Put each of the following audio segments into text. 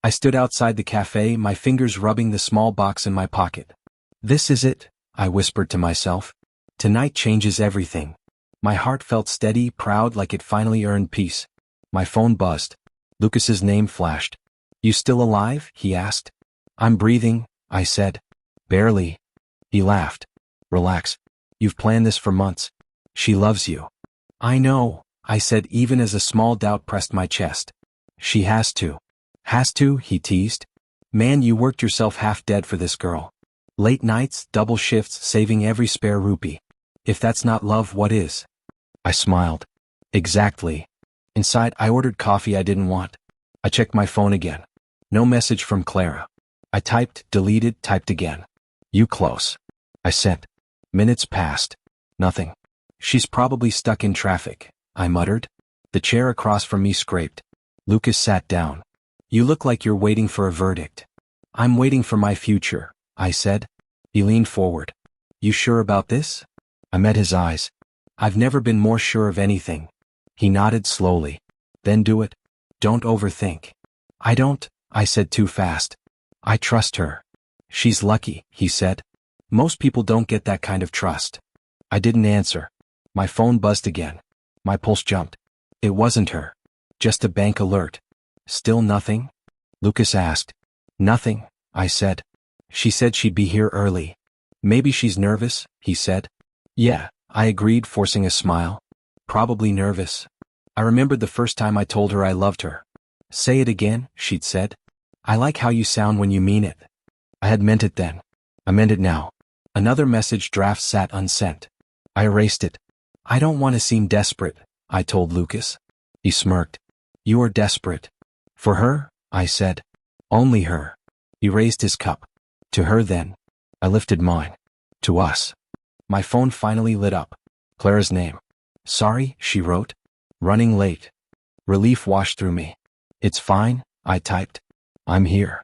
I stood outside the cafe, my fingers rubbing the small box in my pocket. This is it, I whispered to myself. Tonight changes everything. My heart felt steady, proud, like it finally earned peace. My phone buzzed. Lucas's name flashed. You still alive? He asked. I'm breathing, I said. Barely. He laughed. Relax. You've planned this for months. She loves you. I know, I said, even as a small doubt pressed my chest. She has to. Has to, he teased. Man, you worked yourself half dead for this girl. Late nights, double shifts, saving every spare rupee. If that's not love, what is? I smiled. Exactly. Inside, I ordered coffee I didn't want. I checked my phone again. No message from Clara. I typed, deleted, typed again. You close. I sent. Minutes passed. Nothing. She's probably stuck in traffic, I muttered. The chair across from me scraped. Lucas sat down. You look like you're waiting for a verdict. I'm waiting for my future, I said. He leaned forward. You sure about this? I met his eyes. I've never been more sure of anything. He nodded slowly. Then do it. Don't overthink. I don't, I said too fast. I trust her. She's lucky, he said. Most people don't get that kind of trust. I didn't answer. My phone buzzed again. My pulse jumped. It wasn't her. Just a bank alert. Still nothing? Lucas asked. Nothing, I said. She said she'd be here early. Maybe she's nervous, he said. Yeah, I agreed, forcing a smile. Probably nervous. I remembered the first time I told her I loved her. Say it again, she'd said. I like how you sound when you mean it. I had meant it then. I meant it now. Another message draft sat unsent. I erased it. I don't want to seem desperate, I told Lucas. He smirked. You are desperate. For her? I said. Only her. He raised his cup. To her then. I lifted mine. To us. My phone finally lit up. Clara's name. Sorry, she wrote. Running late. Relief washed through me. It's fine, I typed. I'm here.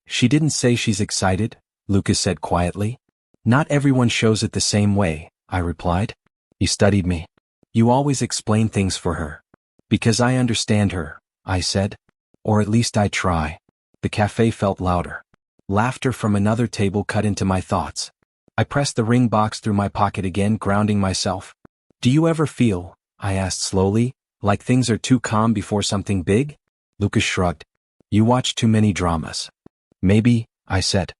She didn't say she's excited, Lucas said quietly. Not everyone shows it the same way, I replied. He studied me. You always explain things for her. Because I understand her, I said. Or at least I try. The cafe felt louder. Laughter from another table cut into my thoughts. I pressed the ring box through my pocket again, grounding myself. Do you ever feel, I asked slowly, like things are too calm before something big? Lucas shrugged. You watch too many dramas. Maybe, I said.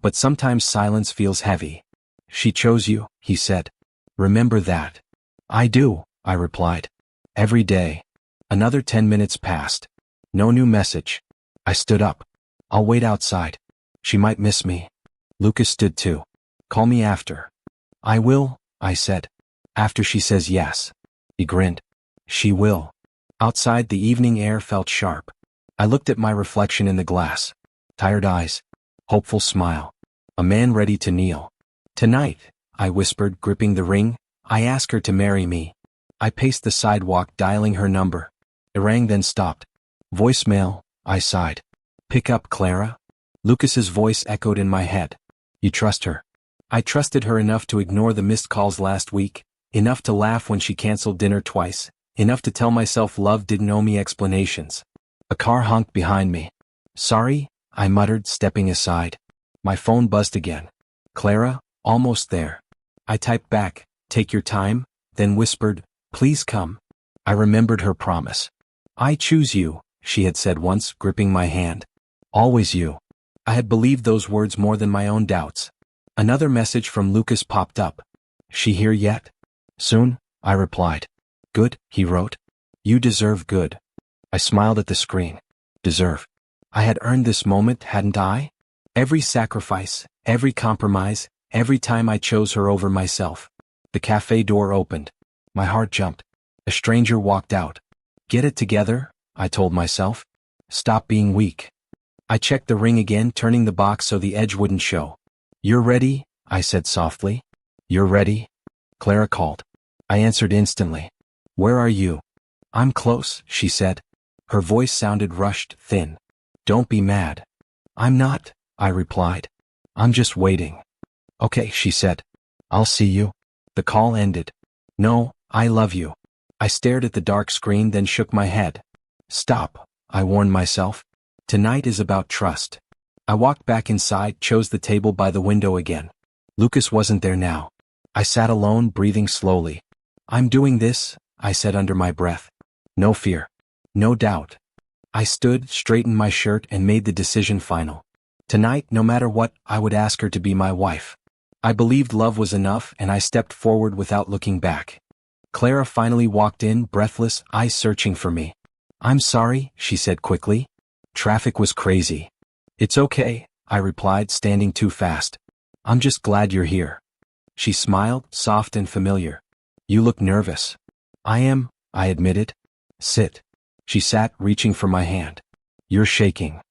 But sometimes silence feels heavy. She chose you, he said. Remember that. I do, I replied. Every day. Another 10 minutes passed. No new message. I stood up. I'll wait outside. She might miss me. Lucas stood too. Call me after. I will, I said. After she says yes. He grinned. She will. Outside, the evening air felt sharp. I looked at my reflection in the glass. Tired eyes. Hopeful smile. A man ready to kneel. Tonight, I whispered, gripping the ring, I ask her to marry me. I paced the sidewalk, dialing her number. It rang, then stopped. Voicemail, I sighed. Pick up, Clara. Lucas's voice echoed in my head. You trust her. I trusted her enough to ignore the missed calls last week, enough to laugh when she canceled dinner twice, enough to tell myself love didn't owe me explanations. A car honked behind me. Sorry, I muttered, stepping aside. My phone buzzed again. Clara, almost there. I typed back, take your time, then whispered, please come. I remembered her promise. I choose you, she had said once, gripping my hand. Always you. I had believed those words more than my own doubts. Another message from Lucas popped up. She here yet? Soon, I replied. Good, he wrote. You deserve good. I smiled at the screen. Deserve. I had earned this moment, hadn't I? Every sacrifice, every compromise, every time I chose her over myself. The cafe door opened. My heart jumped. A stranger walked out. Get it together, I told myself. Stop being weak. I checked the ring again, turning the box so the edge wouldn't show. You're ready, I said softly. You're ready? Clara called. I answered instantly. Where are you? I'm close, she said. Her voice sounded rushed, thin. Don't be mad. I'm not, I replied. I'm just waiting. Okay, she said. I'll see you. The call ended. No, I love you. I stared at the dark screen, then shook my head. Stop, I warned myself. Tonight is about trust. I walked back inside, chose the table by the window again. Lucas wasn't there now. I sat alone, breathing slowly. I'm doing this, I said under my breath. No fear. No doubt. I stood, straightened my shirt, and made the decision final. Tonight, no matter what, I would ask her to be my wife. I believed love was enough, and I stepped forward without looking back. Clara finally walked in, breathless, eyes searching for me. I'm sorry, she said quickly. Traffic was crazy. It's okay, I replied, standing too fast. I'm just glad you're here. She smiled, soft and familiar. You look nervous. I am, I admitted. Sit. She sat, reaching for my hand. You're shaking.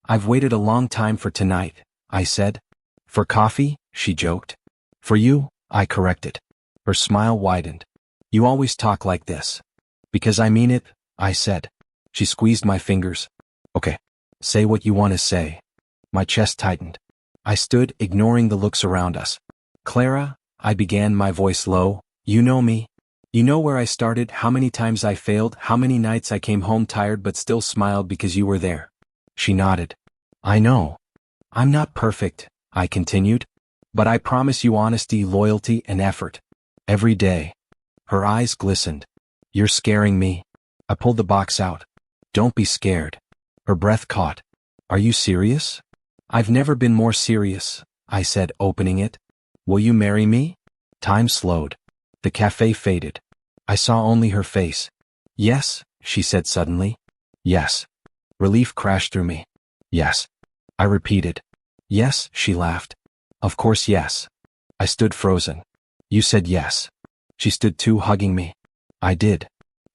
I've waited a long time for tonight, I said. For coffee, she joked. For you, I corrected. Her smile widened. You always talk like this. Because I mean it, I said. She squeezed my fingers. Okay. Say what you want to say. My chest tightened. I stood, ignoring the looks around us. Clara, I began, my voice low. You know me. You know where I started, how many times I failed, how many nights I came home tired but still smiled because you were there. She nodded. I know. I'm not perfect, I continued. But I promise you honesty, loyalty, and effort. Every day. Her eyes glistened. You're scaring me. I pulled the box out. Don't be scared. Her breath caught. Are you serious? I've never been more serious, I said, opening it. Will you marry me? Time slowed. The cafe faded. I saw only her face. Yes, she said suddenly. Yes. Relief crashed through me. Yes. I repeated. Yes, she laughed. Of course yes. I stood frozen. You said yes. She stood too, hugging me. I did.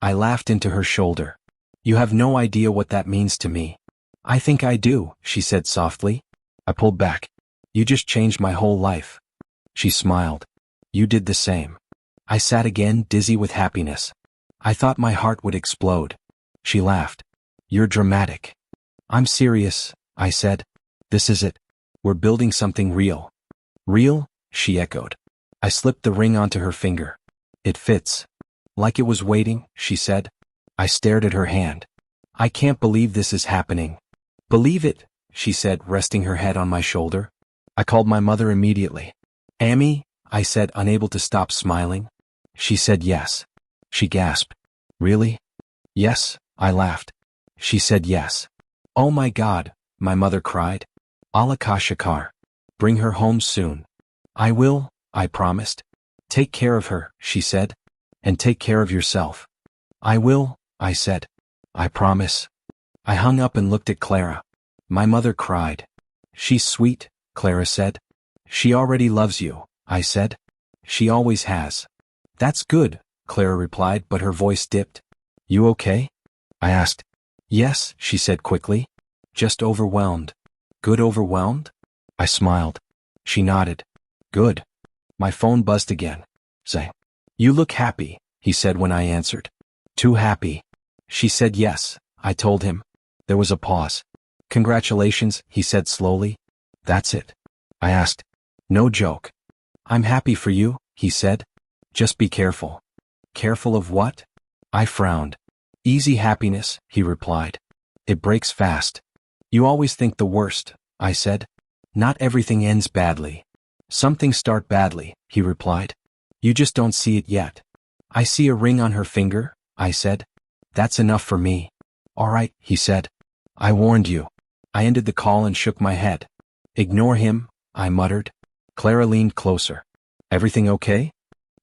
I laughed into her shoulder. You have no idea what that means to me. I think I do, she said softly. I pulled back. You just changed my whole life. She smiled. You did the same. I sat again, dizzy with happiness. I thought my heart would explode. She laughed. You're dramatic. I'm serious, I said. This is it. We're building something real. Real? She echoed. I slipped the ring onto her finger. It fits. Like it was waiting, she said. I stared at her hand. I can't believe this is happening. Believe it, she said, resting her head on my shoulder. I called my mother immediately. Amy, I said, unable to stop smiling. She said yes. She gasped. Really? Yes, I laughed. She said yes. Oh my God, my mother cried. Allah ka shakar. Bring her home soon. I will, I promised. Take care of her, she said. And take care of yourself. I will, I said. I promise. I hung up and looked at Clara. My mother cried. She's sweet, Clara said. She already loves you, I said. She always has. That's good, Clara replied, but her voice dipped. You okay? I asked. Yes, she said quickly. Just overwhelmed. Good overwhelmed? I smiled. She nodded. Good. My phone buzzed again. Say. You look happy, he said when I answered. Too happy. She said yes, I told him. There was a pause. Congratulations, he said slowly. That's it. I asked. No joke. I'm happy for you, he said. Just be careful. Careful of what? I frowned. Easy happiness, he replied. It breaks fast. You always think the worst, I said. Not everything ends badly. Some things start badly, he replied. You just don't see it yet. I see a ring on her finger, I said. That's enough for me. All right, he said. I warned you. I ended the call and shook my head. Ignore him, I muttered. Clara leaned closer. Everything okay?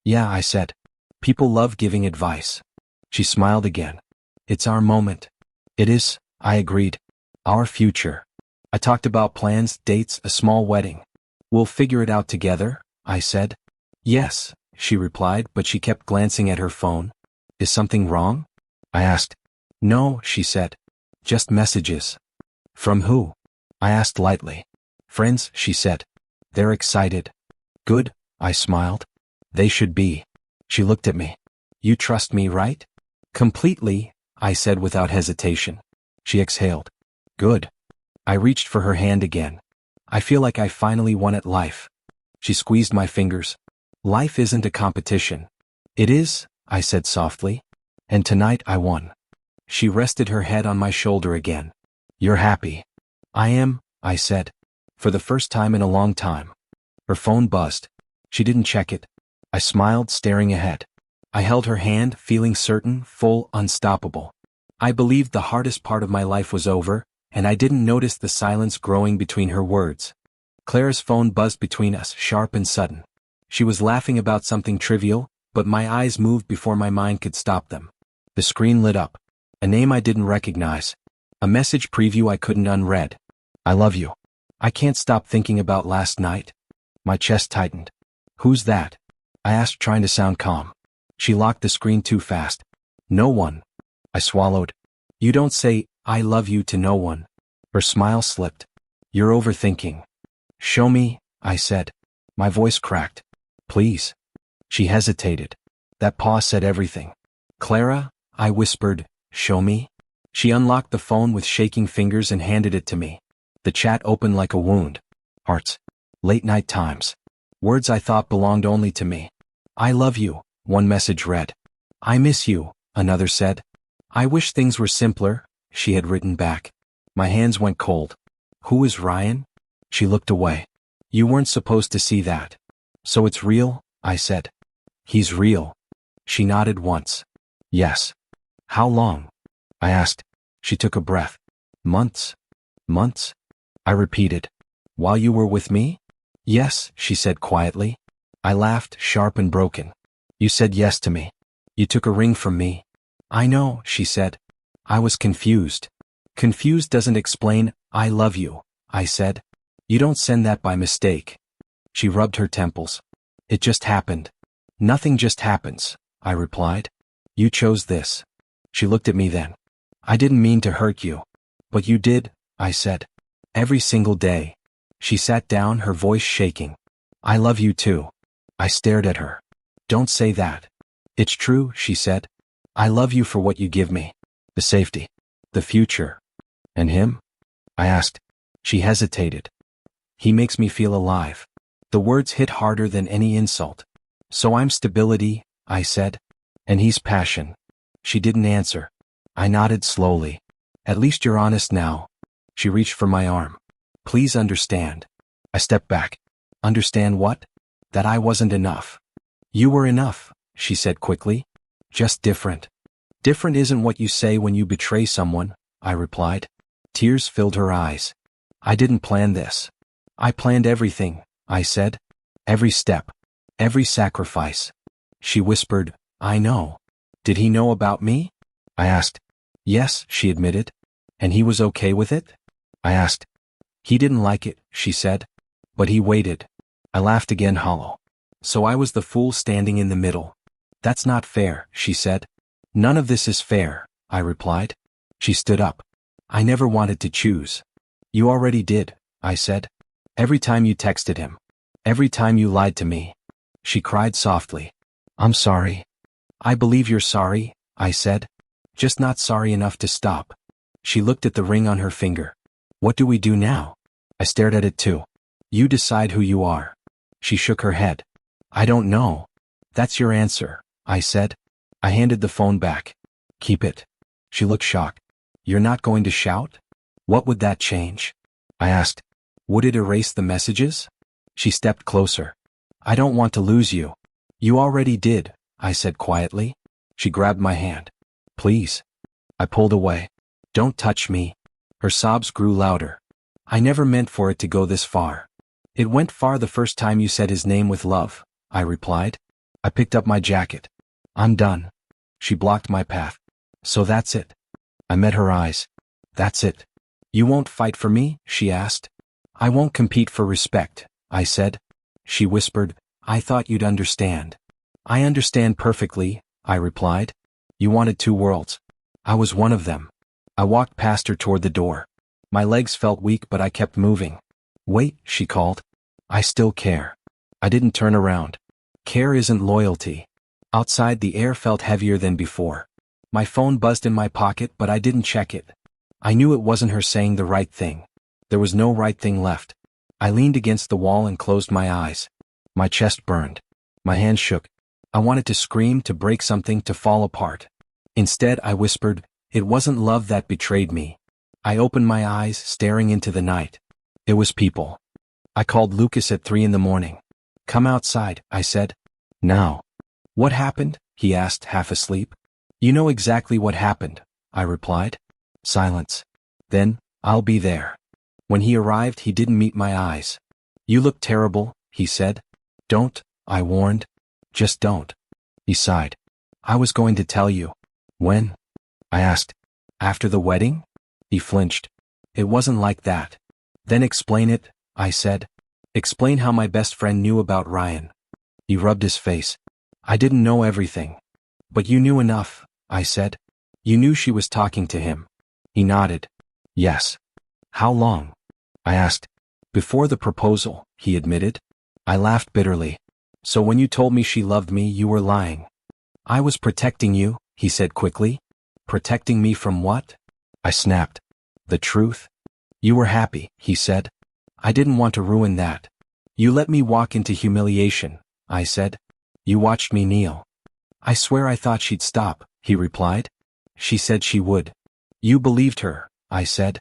Yeah, I said. People love giving advice. She smiled again. It's our moment. It is, I agreed. Our future. I talked about plans, dates, a small wedding. We'll figure it out together, I said. Yes, she replied, but she kept glancing at her phone. Is something wrong? I asked. No, she said. Just messages. From who? I asked lightly. Friends, she said. They're excited. Good, I smiled. They should be. She looked at me. You trust me, right? Completely, I said without hesitation. She exhaled. Good. I reached for her hand again. I feel like I finally won at life. She squeezed my fingers. Life isn't a competition. It is, I said softly. And tonight I won. She rested her head on my shoulder again. You're happy. I am, I said. For the first time in a long time. Her phone buzzed. She didn't check it. I smiled, staring ahead. I held her hand, feeling certain, full, unstoppable. I believed the hardest part of my life was over, and I didn't notice the silence growing between her words. Clara's phone buzzed between us, sharp and sudden. She was laughing about something trivial, but my eyes moved before my mind could stop them. The screen lit up. A name I didn't recognize. A message preview I couldn't unread. I love you. I can't stop thinking about last night. My chest tightened. Who's that? I asked, trying to sound calm. She locked the screen too fast. No one. I swallowed. You don't say, I love you to no one. Her smile slipped. You're overthinking. Show me, I said. My voice cracked. Please. She hesitated. That pause said everything. Clara, I whispered, show me. She unlocked the phone with shaking fingers and handed it to me. The chat opened like a wound. Hearts. Late night times. Words I thought belonged only to me. I love you, one message read. I miss you, another said. I wish things were simpler, she had written back. My hands went cold. Who is Ryan? She looked away. You weren't supposed to see that. So it's real, I said. He's real. She nodded once. Yes. How long? I asked. She took a breath. Months. Months? I repeated. While you were with me? Yes, she said quietly. I laughed, sharp and broken. You said yes to me. You took a ring from me. I know, she said. I was confused. Confused doesn't explain, I love you, I said. You don't send that by mistake. She rubbed her temples. It just happened. Nothing just happens, I replied. You chose this. She looked at me then. I didn't mean to hurt you. But you did, I said. Every single day. She sat down, her voice shaking. I love you too. I stared at her. Don't say that. It's true, she said. I love you for what you give me. The safety. The future. And him? I asked. She hesitated. He makes me feel alive. The words hit harder than any insult. So I'm stability, I said. And he's passion. She didn't answer. I nodded slowly. At least you're honest now. She reached for my arm. Please understand. I stepped back. Understand what? That I wasn't enough. You were enough, she said quickly. Just different. Different isn't what you say when you betray someone, I replied. Tears filled her eyes. I didn't plan this. I planned everything, I said. Every step. Every sacrifice. She whispered, I know. Did he know about me? I asked. Yes, she admitted. And he was okay with it? I asked. He didn't like it, she said. But he waited. I laughed again, hollow. So I was the fool standing in the middle. That's not fair, she said. None of this is fair, I replied. She stood up. I never wanted to choose. You already did, I said. Every time you texted him. Every time you lied to me. She cried softly. I'm sorry. I believe you're sorry, I said. Just not sorry enough to stop. She looked at the ring on her finger. What do we do now? I stared at it too. You decide who you are. She shook her head. I don't know. That's your answer, I said. I handed the phone back. Keep it. She looked shocked. You're not going to shout? What would that change? I asked. Would it erase the messages? She stepped closer. I don't want to lose you. You already did, I said quietly. She grabbed my hand. Please. I pulled away. Don't touch me. Her sobs grew louder. I never meant for it to go this far. It went far the first time you said his name with love, I replied. I picked up my jacket. I'm done. She blocked my path. So that's it. I met her eyes. That's it. You won't fight for me? She asked. I won't compete for respect, I said. She whispered, I thought you'd understand. I understand perfectly, I replied. You wanted two worlds. I was one of them. I walked past her toward the door. My legs felt weak, but I kept moving. Wait, she called. I still care. I didn't turn around. Care isn't loyalty. Outside, the air felt heavier than before. My phone buzzed in my pocket, but I didn't check it. I knew it wasn't her saying the right thing. There was no right thing left. I leaned against the wall and closed my eyes. My chest burned. My hands shook. I wanted to scream, to break something, to fall apart. Instead, I whispered, it wasn't love that betrayed me. I opened my eyes, staring into the night. It was people. I called Lucas at 3 in the morning. Come outside, I said. Now. What happened? He asked, half asleep. You know exactly what happened, I replied. Silence. Then, I'll be there. When he arrived, he didn't meet my eyes. You look terrible, he said. Don't, I warned. Just don't. He sighed. I was going to tell you. When? I asked. After the wedding? He flinched. It wasn't like that. Then explain it, I said. Explain how my best friend knew about Ryan. He rubbed his face. I didn't know everything. But you knew enough, I said. You knew she was talking to him. He nodded. Yes. How long? I asked. Before the proposal, he admitted. I laughed bitterly. So when you told me she loved me, you were lying. I was protecting you, he said quickly. Protecting me from what? I snapped. The truth? You were happy, he said. I didn't want to ruin that. You let me walk into humiliation, I said. You watched me kneel. I swear I thought she'd stop, he replied. She said she would. You believed her, I said.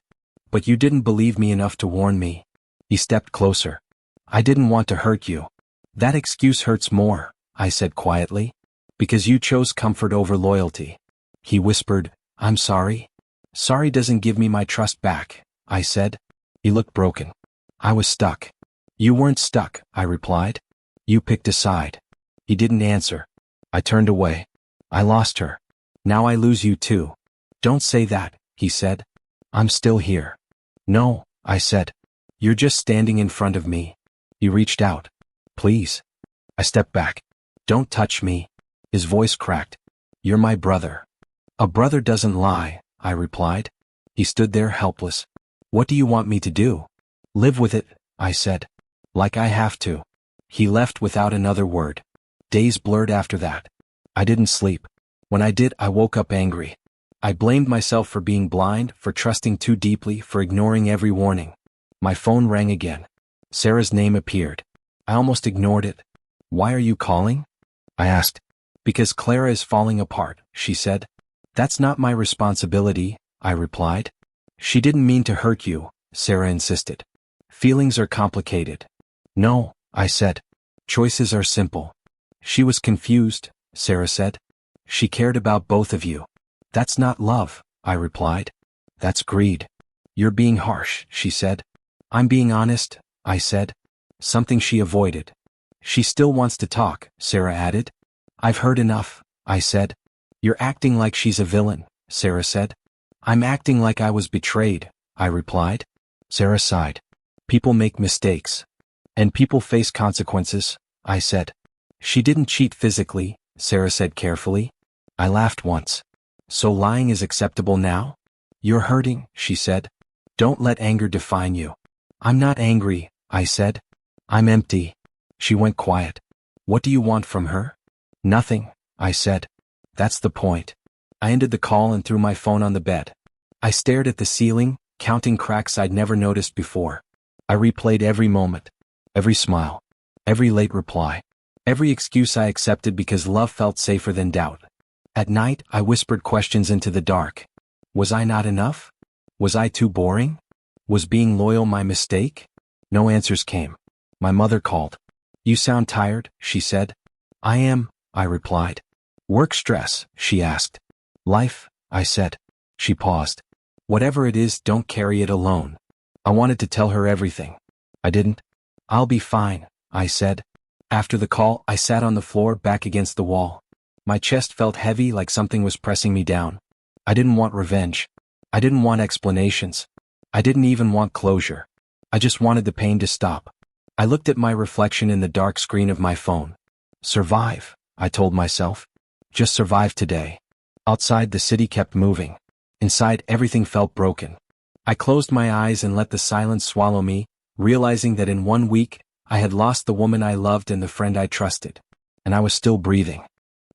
But you didn't believe me enough to warn me. He stepped closer. I didn't want to hurt you. That excuse hurts more, I said quietly. Because you chose comfort over loyalty. He whispered, I'm sorry. Sorry doesn't give me my trust back, I said. He looked broken. I was stuck. You weren't stuck, I replied. You picked a side. He didn't answer. I turned away. I lost her. Now I lose you too. Don't say that, he said. I'm still here. No, I said. You're just standing in front of me. He reached out. Please. I stepped back. Don't touch me. His voice cracked. You're my brother. A brother doesn't lie, I replied. He stood there helpless. What do you want me to do? Live with it, I said. Like I have to. He left without another word. Days blurred after that. I didn't sleep. When I did, I woke up angry. I blamed myself for being blind, for trusting too deeply, for ignoring every warning. My phone rang again. Sarah's name appeared. I almost ignored it. Why are you calling? I asked. Because Clara is falling apart, she said. That's not my responsibility, I replied. She didn't mean to hurt you, Sarah insisted. Feelings are complicated. No, I said. Choices are simple. She was confused, Sarah said. She cared about both of you. That's not love, I replied. That's greed. You're being harsh, she said. I'm being honest, I said. Something she avoided. She still wants to talk, Sarah added. I've heard enough, I said. You're acting like she's a villain, Sarah said. I'm acting like I was betrayed, I replied. Sarah sighed. People make mistakes. And people face consequences, I said. She didn't cheat physically, Sarah said carefully. I laughed once. So lying is acceptable now? You're hurting, she said. Don't let anger define you. I'm not angry, I said. I'm empty. She went quiet. What do you want from her? Nothing, I said. That's the point. I ended the call and threw my phone on the bed. I stared at the ceiling, counting cracks I'd never noticed before. I replayed every moment, every smile, every late reply, every excuse I accepted because love felt safer than doubt. At night, I whispered questions into the dark. Was I not enough? Was I too boring? Was being loyal my mistake? No answers came. My mother called. You sound tired, she said. I am, I replied. Work stress, she asked. Life, I said. She paused. Whatever it is, don't carry it alone. I wanted to tell her everything. I didn't. I'll be fine, I said. After the call, I sat on the floor back against the wall. My chest felt heavy like something was pressing me down. I didn't want revenge. I didn't want explanations. I didn't even want closure. I just wanted the pain to stop. I looked at my reflection in the dark screen of my phone. Survive, I told myself. Just survive today. Outside, the city kept moving. Inside, everything felt broken. I closed my eyes and let the silence swallow me, realizing that in 1 week, I had lost the woman I loved and the friend I trusted. And I was still breathing.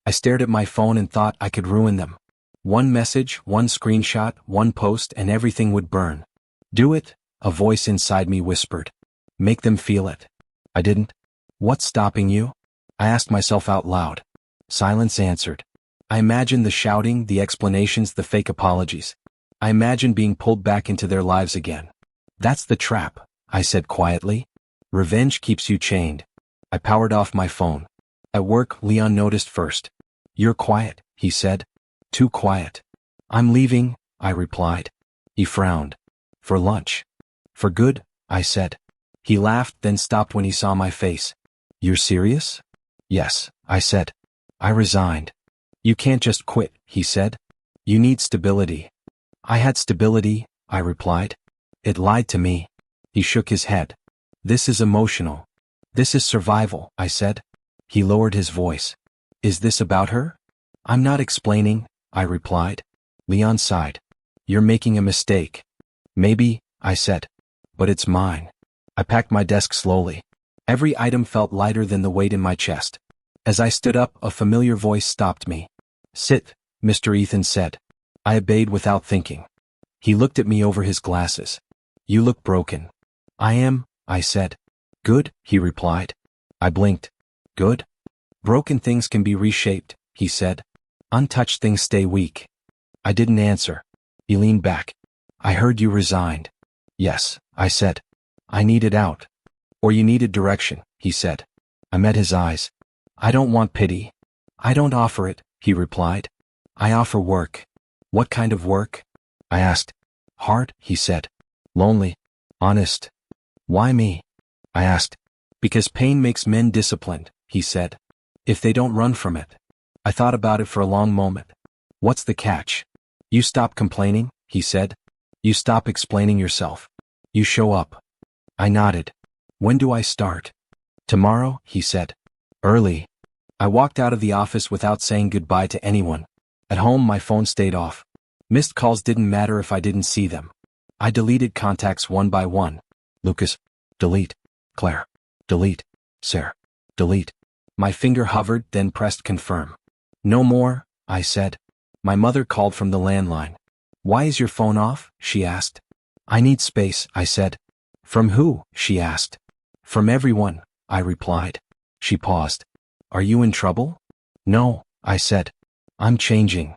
I stared at my phone and thought I could ruin them. One message, one screenshot, one post, and everything would burn. Do it, a voice inside me whispered. Make them feel it. I didn't. What's stopping you? I asked myself out loud. Silence answered. I imagined the shouting, the explanations, the fake apologies. I imagined being pulled back into their lives again. That's the trap, I said quietly. Revenge keeps you chained. I powered off my phone. At work, Leon noticed first. You're quiet, he said. Too quiet. I'm leaving, I replied. He frowned. For lunch. For good, I said. He laughed, then stopped when he saw my face. You're serious? Yes, I said. I resigned. You can't just quit, he said. You need stability. I had stability, I replied. It lied to me. He shook his head. This is emotional. This is survival, I said. He lowered his voice. Is this about her? I'm not explaining, I replied. Leon sighed. You're making a mistake. Maybe, I said. But it's mine. I packed my desk slowly. Every item felt lighter than the weight in my chest. As I stood up, a familiar voice stopped me. Sit, Mr. Ethan said. I obeyed without thinking. He looked at me over his glasses. You look broken. I am, I said. Good, he replied. I blinked. Good? Broken things can be reshaped, he said. Untouched things stay weak. I didn't answer. He leaned back. I heard you resigned. Yes, I said. I needed out. Or you needed direction, he said. I met his eyes. I don't want pity. I don't offer it, he replied. I offer work. What kind of work? I asked. Hard, he said. Lonely. Honest. Why me? I asked. Because pain makes men disciplined, he said. If they don't run from it. I thought about it for a long moment. What's the catch? You stop complaining, he said. You stop explaining yourself. You show up. I nodded. When do I start? Tomorrow, he said. Early. I walked out of the office without saying goodbye to anyone. At home, my phone stayed off. Missed calls didn't matter if I didn't see them. I deleted contacts one by one. Lucas. Delete. Claire. Delete. Sarah. Delete. My finger hovered, then pressed confirm. No more, I said. My mother called from the landline. Why is your phone off? She asked. I need space, I said. From who? She asked. From everyone, I replied. She paused. Are you in trouble? No, I said. I'm changing.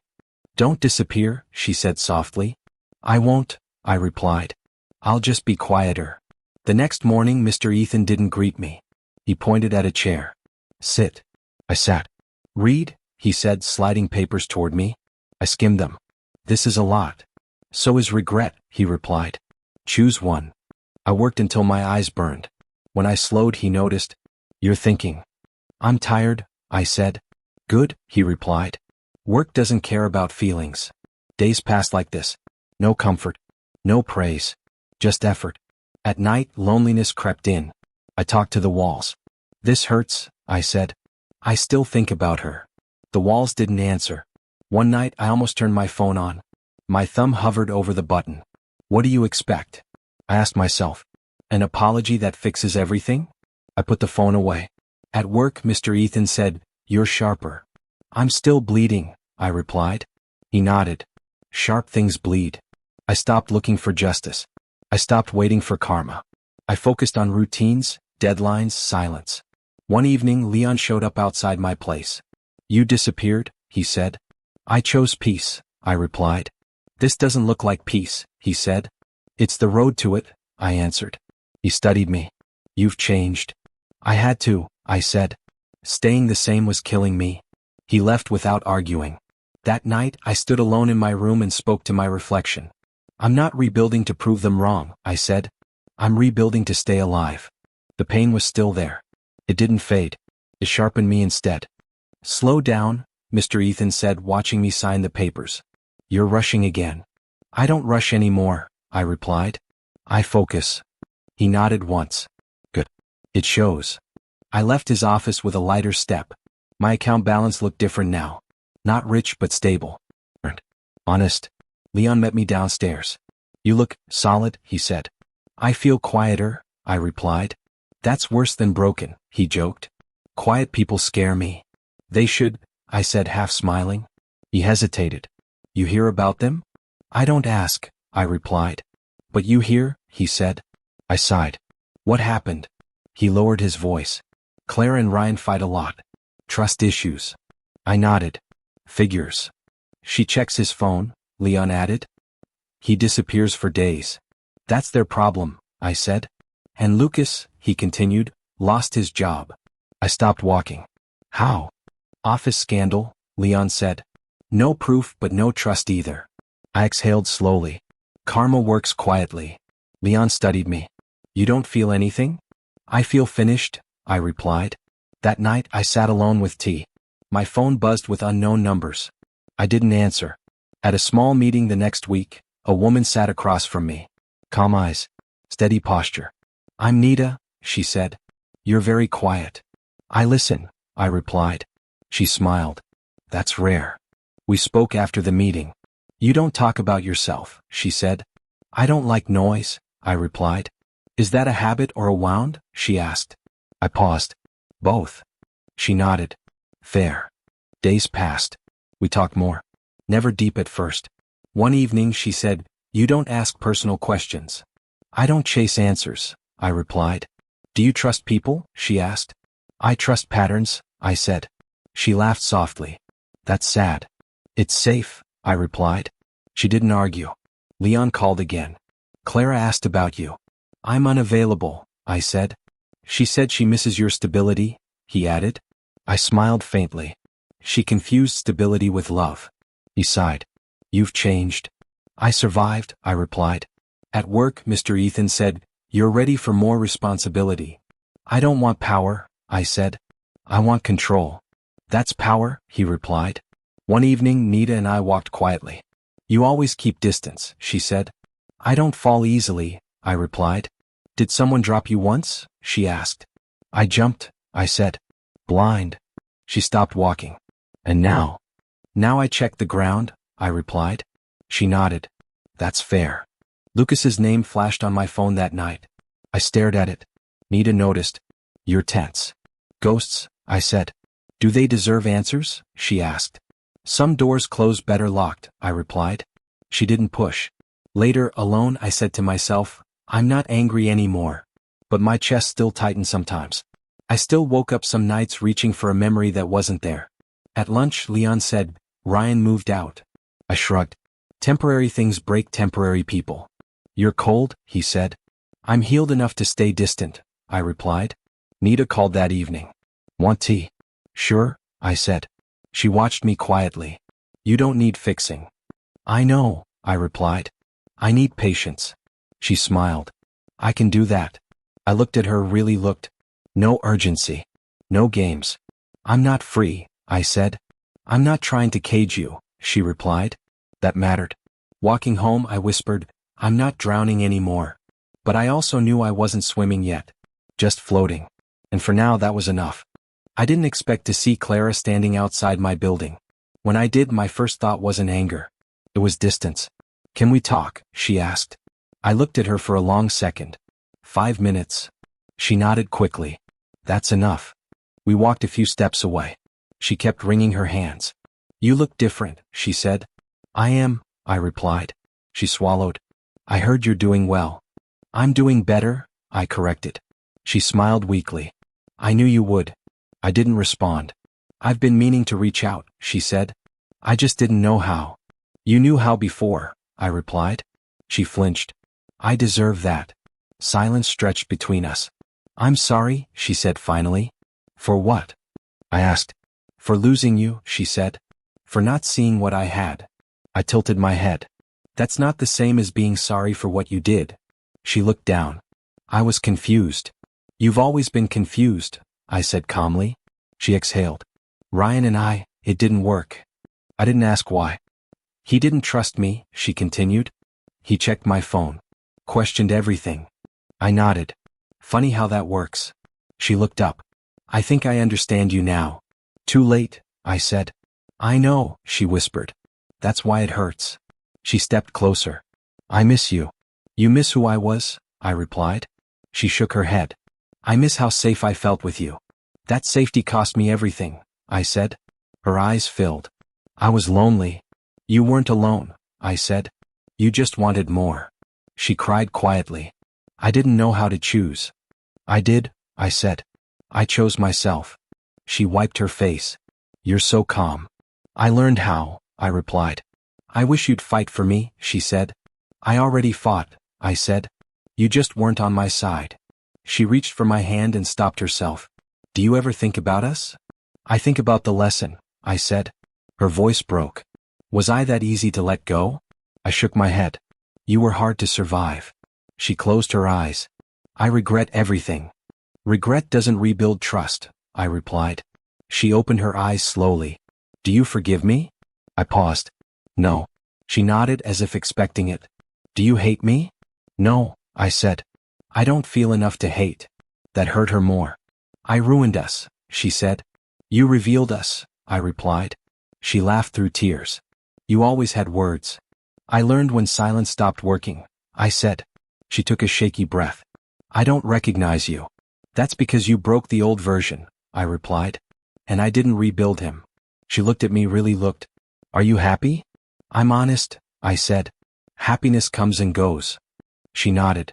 Don't disappear, she said softly. I won't, I replied. I'll just be quieter. The next morning, Mr. Ethan didn't greet me. He pointed at a chair. Sit. I sat. Read, he said, sliding papers toward me. I skimmed them. This is a lot. So is regret, he replied. Choose one. I worked until my eyes burned. When I slowed, he noticed. You're thinking. I'm tired, I said. Good, he replied. Work doesn't care about feelings. Days passed like this. No comfort. No praise. Just effort. At night, loneliness crept in. I talked to the walls. This hurts, I said. I still think about her. The walls didn't answer. One night, I almost turned my phone on. My thumb hovered over the button. What do you expect? I asked myself. An apology that fixes everything? I put the phone away. At work, Mr. Ethan said, You're sharper. I'm still bleeding, I replied. He nodded. Sharp things bleed. I stopped looking for justice. I stopped waiting for karma. I focused on routines, deadlines, silence. One evening, Leon showed up outside my place. You disappeared, he said. I chose peace, I replied. This doesn't look like peace, he said. It's the road to it, I answered. He studied me. You've changed. I had to, I said. Staying the same was killing me. He left without arguing. That night, I stood alone in my room and spoke to my reflection. I'm not rebuilding to prove them wrong, I said. I'm rebuilding to stay alive. The pain was still there. It didn't fade. It sharpened me instead. Slow down, Mr. Ethan said, watching me sign the papers. You're rushing again. I don't rush anymore, I replied. I focus. He nodded once. Good. It shows. I left his office with a lighter step. My account balance looked different now. Not rich but stable. Honest. Leon met me downstairs. You look solid, he said. I feel quieter, I replied. That's worse than broken, he joked. Quiet people scare me. They should, I said, half smiling. He hesitated. You hear about them? I don't ask, I replied. But you hear, he said. I sighed. What happened? He lowered his voice. Claire and Ryan fight a lot. Trust issues. I nodded. Figures. She checks his phone, Leon added. He disappears for days. That's their problem, I said. And Lucas, he continued, lost his job. I stopped walking. How? Office scandal, Leon said. No proof but no trust either. I exhaled slowly. Karma works quietly. Leon studied me. You don't feel anything? I feel finished, I replied. That night I sat alone with tea. My phone buzzed with unknown numbers. I didn't answer. At a small meeting the next week, a woman sat across from me. Calm eyes. Steady posture. I'm Nita, she said. You're very quiet. I listen, I replied. She smiled. That's rare. We spoke after the meeting. You don't talk about yourself, she said. I don't like noise, I replied. Is that a habit or a wound? She asked. I paused. Both. She nodded. Fair. Days passed. We talked more. Never deep at first. One evening she said, You don't ask personal questions. I don't chase answers, I replied. Do you trust people? She asked. I trust patterns, I said. She laughed softly. That's sad. It's safe, I replied. She didn't argue. Leon called again. Clara asked about you. I'm unavailable, I said. She said she misses your stability, he added. I smiled faintly. She confused stability with love. He sighed. You've changed. I survived, I replied. At work, Mr. Ethan said, You're ready for more responsibility. I don't want power, I said. I want control. That's power, he replied. One evening, Nita and I walked quietly. You always keep distance, she said. I don't fall easily, I replied. Did someone drop you once? She asked. I jumped, I said. Blind. She stopped walking. And now? Now I check the ground, I replied. She nodded. That's fair. Lucas's name flashed on my phone that night. I stared at it. Nita noticed. You're tense. Ghosts, I said. Do they deserve answers? She asked. Some doors close better locked, I replied. She didn't push. Later, alone, I said to myself, I'm not angry anymore. But my chest still tightened sometimes. I still woke up some nights reaching for a memory that wasn't there. At lunch, Leon said, Ryan moved out. I shrugged. Temporary things break temporary people. You're cold, he said. I'm healed enough to stay distant, I replied. Nita called that evening. Want tea? Sure, I said. She watched me quietly. You don't need fixing. I know, I replied. I need patience. She smiled. I can do that. I looked at her, really looked. No urgency. No games. I'm not free, I said. I'm not trying to cage you, she replied. That mattered. Walking home, I whispered, I'm not drowning anymore. But I also knew I wasn't swimming yet. Just floating. And for now, that was enough. I didn't expect to see Clara standing outside my building. When I did, my first thought wasn't anger. It was distance. Can we talk? She asked. I looked at her for a long second. 5 minutes. She nodded quickly. That's enough. We walked a few steps away. She kept wringing her hands. You look different, she said. I am, I replied. She swallowed. I heard you're doing well. I'm doing better, I corrected. She smiled weakly. I knew you would. I didn't respond. I've been meaning to reach out, she said. I just didn't know how. You knew how before, I replied. She flinched. I deserve that. Silence stretched between us. I'm sorry, she said finally. For what? I asked. For losing you, she said. For not seeing what I had. I tilted my head. That's not the same as being sorry for what you did. She looked down. I was confused. You've always been confused, I said calmly. She exhaled. Ryan and I, it didn't work. I didn't ask why. He didn't trust me, she continued. He checked my phone. Questioned everything. I nodded. Funny how that works. She looked up. I think I understand you now. Too late, I said. I know, she whispered. That's why it hurts. She stepped closer. I miss you. You miss who I was? I replied. She shook her head. I miss how safe I felt with you. That safety cost me everything, I said. Her eyes filled. I was lonely. You weren't alone, I said. You just wanted more. She cried quietly. I didn't know how to choose. I did, I said. I chose myself. She wiped her face. You're so calm. I learned how, I replied. I wish you'd fight for me, she said. I already fought, I said. You just weren't on my side. She reached for my hand and stopped herself. Do you ever think about us? I think about the lesson, I said. Her voice broke. Was I that easy to let go? I shook my head. You were hard to survive. She closed her eyes. I regret everything. Regret doesn't rebuild trust, I replied. She opened her eyes slowly. Do you forgive me? I paused. No. She nodded as if expecting it. Do you hate me? No, I said. I don't feel enough to hate. That hurt her more. I ruined us, she said. You revealed us, I replied. She laughed through tears. You always had words. I learned when silence stopped working, I said. She took a shaky breath. I don't recognize you. That's because you broke the old version, I replied. And I didn't rebuild him. She looked at me really looked. Are you happy? I'm honest, I said. Happiness comes and goes. She nodded.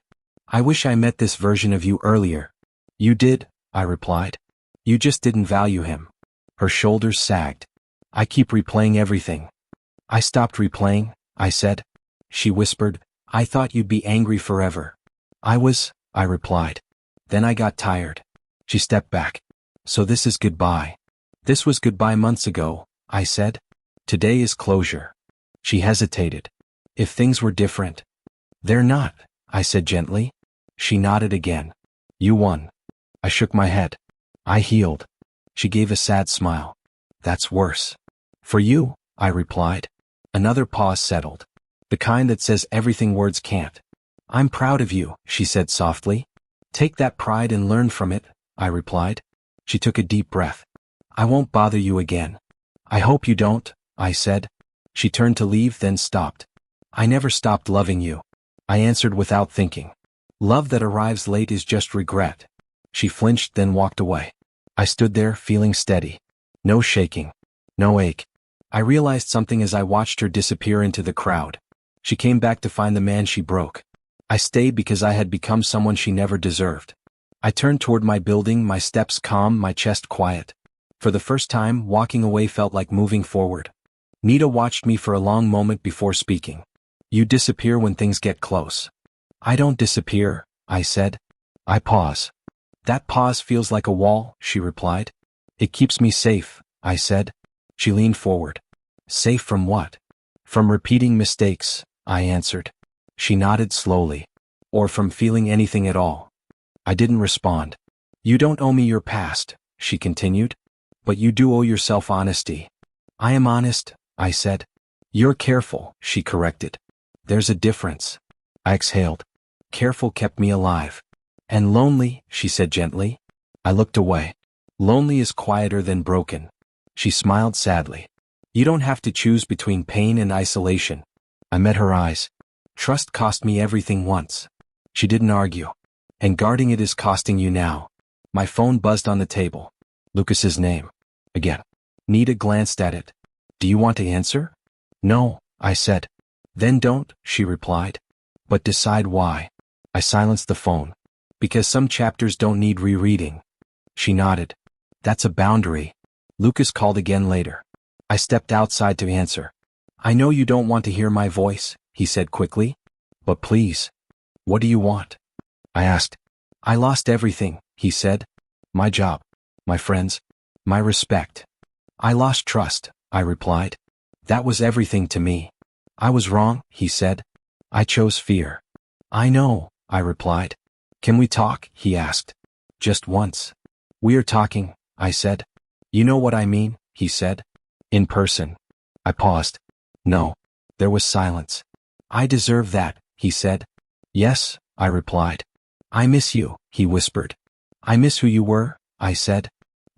I wish I met this version of you earlier. You did, I replied. You just didn't value him. Her shoulders sagged. I keep replaying everything. I stopped replaying, I said. She whispered, I thought you'd be angry forever. I replied. Then I got tired. She stepped back. So this is goodbye. This was goodbye months ago, I said. Today is closure. She hesitated. If things were different. They're not, I said gently. She nodded again. You won. I shook my head. I healed. She gave a sad smile. That's worse. For you, I replied. Another pause settled. The kind that says everything words can't. I'm proud of you, she said softly. Take that pride and learn from it, I replied. She took a deep breath. I won't bother you again. I hope you don't, I said. She turned to leave, then stopped. I never stopped loving you, I answered without thinking. Love that arrives late is just regret. She flinched, then walked away. I stood there, feeling steady. No shaking. No ache. I realized something as I watched her disappear into the crowd. She came back to find the man she broke. I stayed because I had become someone she never deserved. I turned toward my building, my steps calm, my chest quiet. For the first time, walking away felt like moving forward. Nita watched me for a long moment before speaking. You disappear when things get close. I don't disappear, I said. I pause. That pause feels like a wall, she replied. It keeps me safe, I said. She leaned forward. Safe from what? From repeating mistakes, I answered. She nodded slowly. Or from feeling anything at all. I didn't respond. You don't owe me your past, she continued. But you do owe yourself honesty. I am honest, I said. You're careful, she corrected. There's a difference. I exhaled. Careful kept me alive. And lonely, she said gently. I looked away. Lonely is quieter than broken. She smiled sadly. You don't have to choose between pain and isolation. I met her eyes. Trust cost me everything once. She didn't argue. And guarding it is costing you now. My phone buzzed on the table. Lucas's name. Again. Nita glanced at it. Do you want to answer? No, I said. Then don't, she replied. But decide why. I silenced the phone. Because some chapters don't need rereading. She nodded. That's a boundary. Lucas called again later. I stepped outside to answer. I know you don't want to hear my voice, he said quickly. But please. What do you want? I asked. I lost everything, he said. My job. My friends. My respect. I lost trust, I replied. That was everything to me. I was wrong, he said. I chose fear. I know, I replied. Can we talk, he asked. Just once. We are talking, I said. You know what I mean, he said. In person. I paused. No. There was silence. I deserve that, he said. Yes, I replied. I miss you, he whispered. I miss who you were, I said.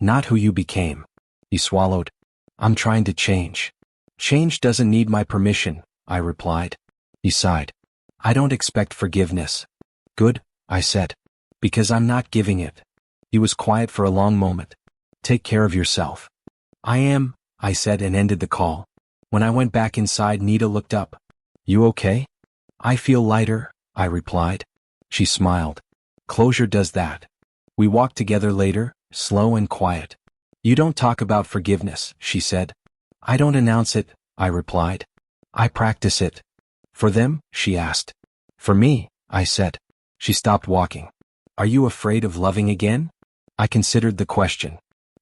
Not who you became. He swallowed. I'm trying to change. Change doesn't need my permission, I replied. He sighed. I don't expect forgiveness. Good, I said. Because I'm not giving it. He was quiet for a long moment. Take care of yourself. I am, I said and ended the call. When I went back inside, Nita looked up. You okay? I feel lighter, I replied. She smiled. Closure does that. We walked together later, slow and quiet. You don't talk about forgiveness, she said. I don't announce it, I replied. I practice it. For them? She asked. For me, I said. She stopped walking. Are you afraid of loving again? I considered the question.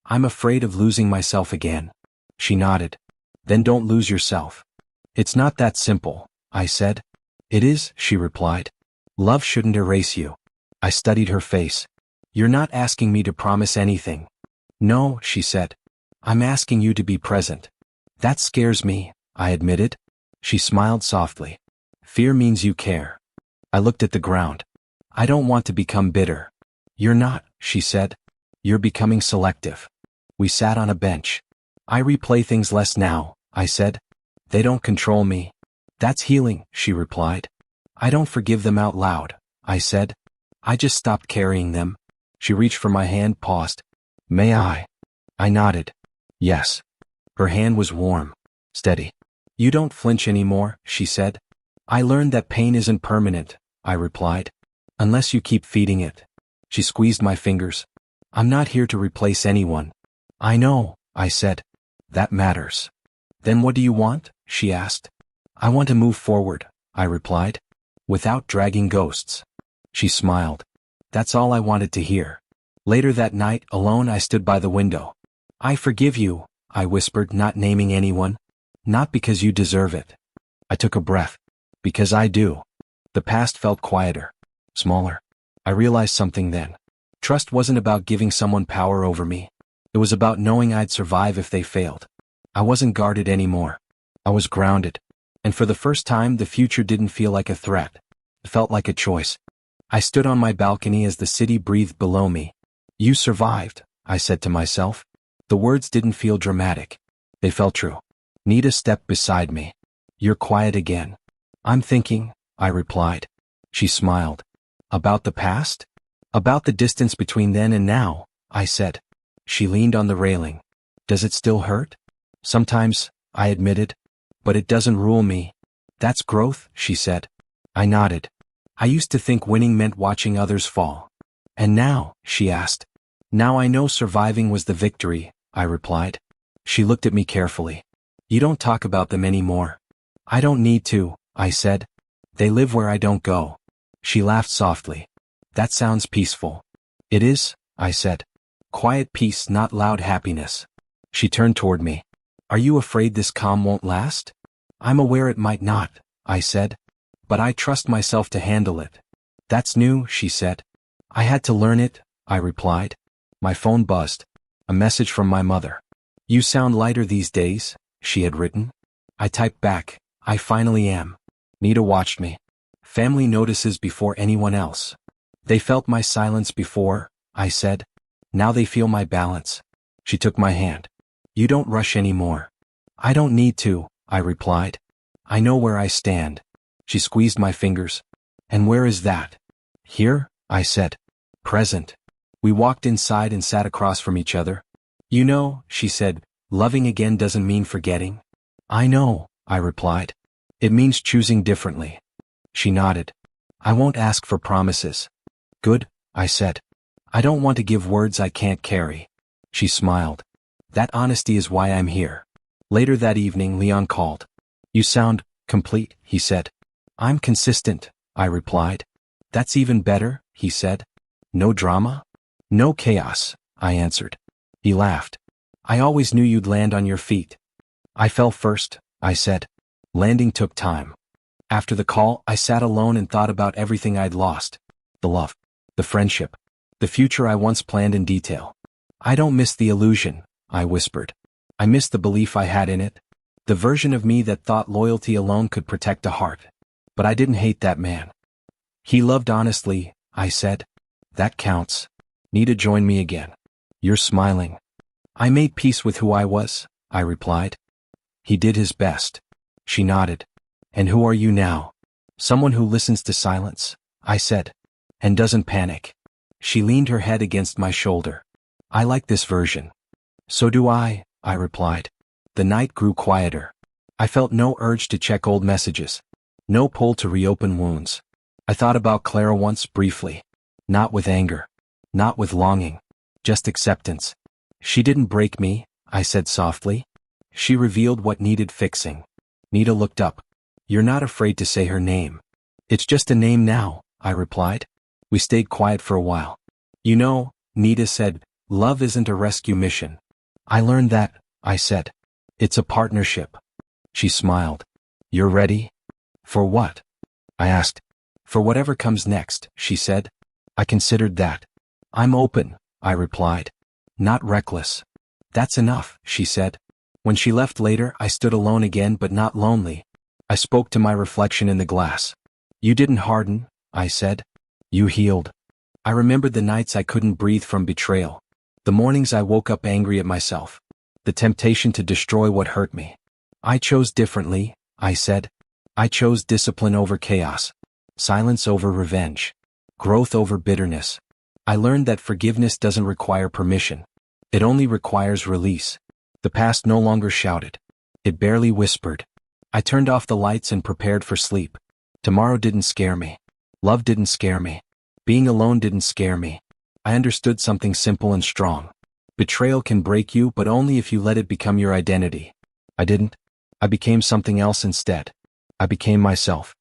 I'm afraid of losing myself again. She nodded. Then don't lose yourself. It's not that simple, I said. It is, she replied. Love shouldn't erase you. I studied her face. You're not asking me to promise anything. No, she said. I'm asking you to be present. That scares me, I admitted. She smiled softly. Fear means you care. I looked at the ground. I don't want to become bitter. You're not, she said. You're becoming selective. We sat on a bench. I replay things less now, I said. They don't control me. That's healing, she replied. I don't forgive them out loud, I said. I just stopped carrying them. She reached for my hand, paused. May I? I nodded. Yes. Her hand was warm, steady. You don't flinch anymore, she said. I learned that pain isn't permanent, I replied. Unless you keep feeding it. She squeezed my fingers. I'm not here to replace anyone. I know, I said. That matters. Then what do you want? She asked. I want to move forward, I replied. Without dragging ghosts. She smiled. That's all I wanted to hear. Later that night, alone, I stood by the window. I forgive you, I whispered, not naming anyone. Not because you deserve it. I took a breath. Because I do. The past felt quieter, smaller. I realized something then. Trust wasn't about giving someone power over me. It was about knowing I'd survive if they failed. I wasn't guarded anymore. I was grounded. And for the first time, the future didn't feel like a threat. It felt like a choice. I stood on my balcony as the city breathed below me. You survived, I said to myself. The words didn't feel dramatic. They felt true. Nita stepped beside me. You're quiet again. I'm thinking, I replied. She smiled. About the past? About the distance between then and now, I said. She leaned on the railing. Does it still hurt? Sometimes, I admitted. But it doesn't rule me. That's growth, she said. I nodded. I used to think winning meant watching others fall. And now, she asked. Now I know surviving was the victory, I replied. She looked at me carefully. You don't talk about them anymore. I don't need to, I said. They live where I don't go. She laughed softly. That sounds peaceful. It is, I said. Quiet peace, not loud happiness. She turned toward me. Are you afraid this calm won't last? I'm aware it might not, I said. But I trust myself to handle it. That's new, she said. I had to learn it, I replied. My phone buzzed. A message from my mother. You sound lighter these days, she had written. I typed back, I finally am. Nita watched me. Family notices before anyone else. They felt my silence before, I said. Now they feel my balance. She took my hand. You don't rush anymore. I don't need to, I replied. I know where I stand. She squeezed my fingers. And where is that? Here, I said. Present. We walked inside and sat across from each other. You know, she said, loving again doesn't mean forgetting. I know, I replied. It means choosing differently. She nodded. I won't ask for promises. Good, I said. I don't want to give words I can't carry. She smiled. That honesty is why I'm here. Later that evening, Leon called. You sound complete, he said. I'm consistent, I replied. That's even better, he said. No drama? No chaos, I answered. He laughed. I always knew you'd land on your feet. I fell first, I said. Landing took time. After the call, I sat alone and thought about everything I'd lost. The love, the friendship, the future I once planned in detail. I don't miss the illusion, I whispered. I miss the belief I had in it. The version of me that thought loyalty alone could protect a heart. But I didn't hate that man. He loved honestly, I said. That counts. Nita joined me again. You're smiling. I made peace with who I was, I replied. He did his best. She nodded. And who are you now? Someone who listens to silence, I said. And doesn't panic. She leaned her head against my shoulder. I like this version. So do I replied. The night grew quieter. I felt no urge to check old messages. No pull to reopen wounds. I thought about Clara once briefly. Not with anger. Not with longing. Just acceptance. She didn't break me, I said softly. She revealed what needed fixing. Nita looked up. You're not afraid to say her name. It's just a name now, I replied. We stayed quiet for a while. You know, Nita said, love isn't a rescue mission. I learned that, I said. It's a partnership. She smiled. You're ready? For what? I asked. For whatever comes next, she said. I considered that. I'm open, I replied. Not reckless. That's enough, she said. When she left later, I stood alone again but not lonely. I spoke to my reflection in the glass. You didn't harden, I said. You healed. I remembered the nights I couldn't breathe from betrayal. The mornings I woke up angry at myself. The temptation to destroy what hurt me. I chose differently, I said. I chose discipline over chaos. Silence over revenge. Growth over bitterness. I learned that forgiveness doesn't require permission. It only requires release. The past no longer shouted. It barely whispered. I turned off the lights and prepared for sleep. Tomorrow didn't scare me. Love didn't scare me. Being alone didn't scare me. I understood something simple and strong. Betrayal can break you, but only if you let it become your identity. I didn't. I became something else instead. I became myself.